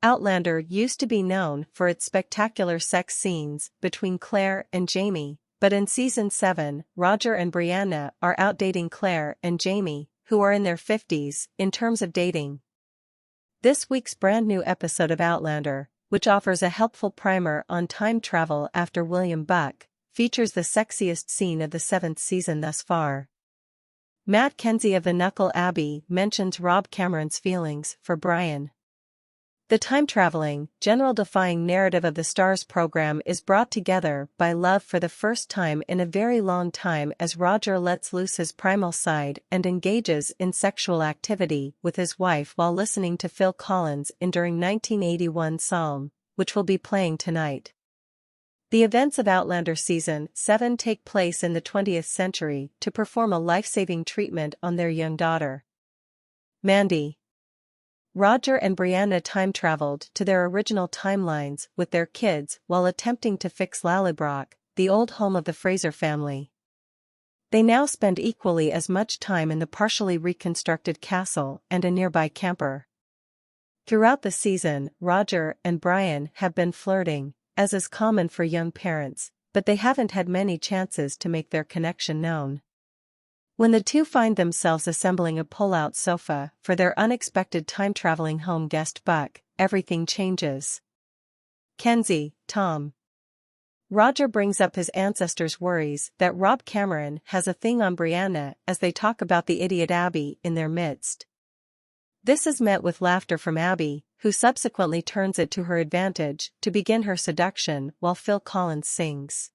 Outlander used to be known for its spectacular sex scenes between Claire and Jamie, but in Season 7, Roger and Brianna are outdating Claire and Jamie, who are in their 50s, in terms of dating. This week's brand new episode of Outlander, which offers a helpful primer on time travel after William Buck, features the sexiest scene of the 7th season thus far. Matt Kenzie of the Knuckle Abbey mentions Rob Cameron's feelings for Brian. The time-traveling, general-defying narrative of the Starz program is brought together by love for the first time in a very long time as Roger lets loose his primal side and engages in sexual activity with his wife while listening to Phil Collins' enduring 1981 Psalm, which will be playing tonight. The events of Outlander Season 7 take place in the 20th century to perform a life-saving treatment on their young daughter, Mandy. Roger and Brianna time-traveled to their original timelines with their kids while attempting to fix Lallybroch, the old home of the Fraser family. They now spend equally as much time in the partially reconstructed castle and a nearby camper. Throughout the season, Roger and Brian have been flirting, as is common for young parents, but they haven't had many chances to make their connection known. When the two find themselves assembling a pull-out sofa for their unexpected time-traveling home guest Buck, everything changes. Kenzie, Tom. Roger brings up his ancestors' worries that Rob Cameron has a thing on Brianna as they talk about the idiot Abby in their midst. This is met with laughter from Abby, who subsequently turns it to her advantage to begin her seduction while Phil Collins sings.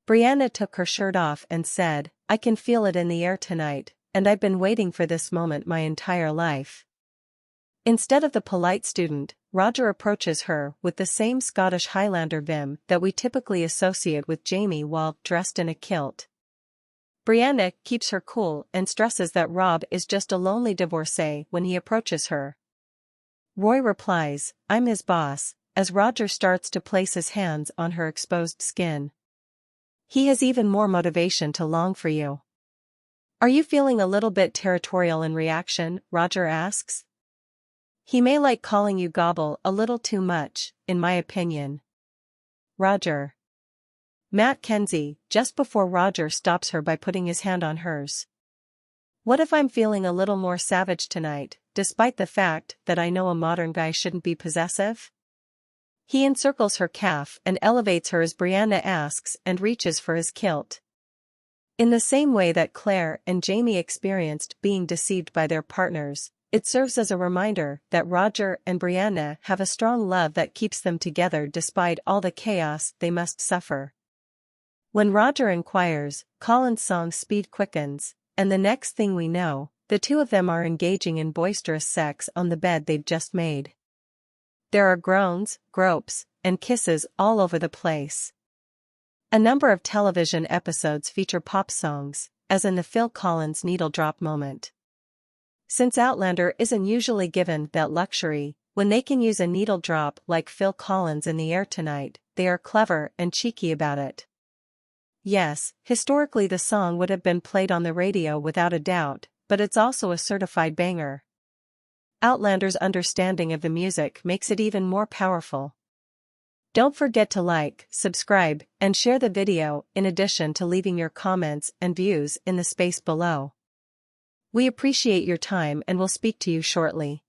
Brianna took her shirt off and said, "I can feel it in the air tonight, and I've been waiting for this moment my entire life." Instead of the polite student, Roger approaches her with the same Scottish Highlander vim that we typically associate with Jamie while dressed in a kilt. Brianna keeps her cool and stresses that Rob is just a lonely divorcee when he approaches her. Roy replies, "I'm his boss," as Roger starts to place his hands on her exposed skin. "He has even more motivation to long for you." "Are you feeling a little bit territorial in reaction?" Roger asks. "He may like calling you gobble a little too much, in my opinion." Roger. Matt Kenzie, just before Roger stops her by putting his hand on hers. "What if I'm feeling a little more savage tonight, despite the fact that I know a modern guy shouldn't be possessive?" He encircles her calf and elevates her as Brianna asks and reaches for his kilt. In the same way that Claire and Jamie experienced being deceived by their partners, it serves as a reminder that Roger and Brianna have a strong love that keeps them together despite all the chaos they must suffer. When Roger inquires, Colin's song speed quickens, and the next thing we know, the two of them are engaging in boisterous sex on the bed they've just made. There are groans, gropes, and kisses all over the place. A number of television episodes feature pop songs, as in the Phil Collins needle drop moment. Since Outlander isn't usually given that luxury, when they can use a needle drop like Phil Collins in the air tonight, they are clever and cheeky about it. Yes, historically the song would have been played on the radio without a doubt, but it's also a certified banger. Outlander's understanding of the music makes it even more powerful. Don't forget to like, subscribe, and share the video in addition to leaving your comments and views in the space below. We appreciate your time and will speak to you shortly.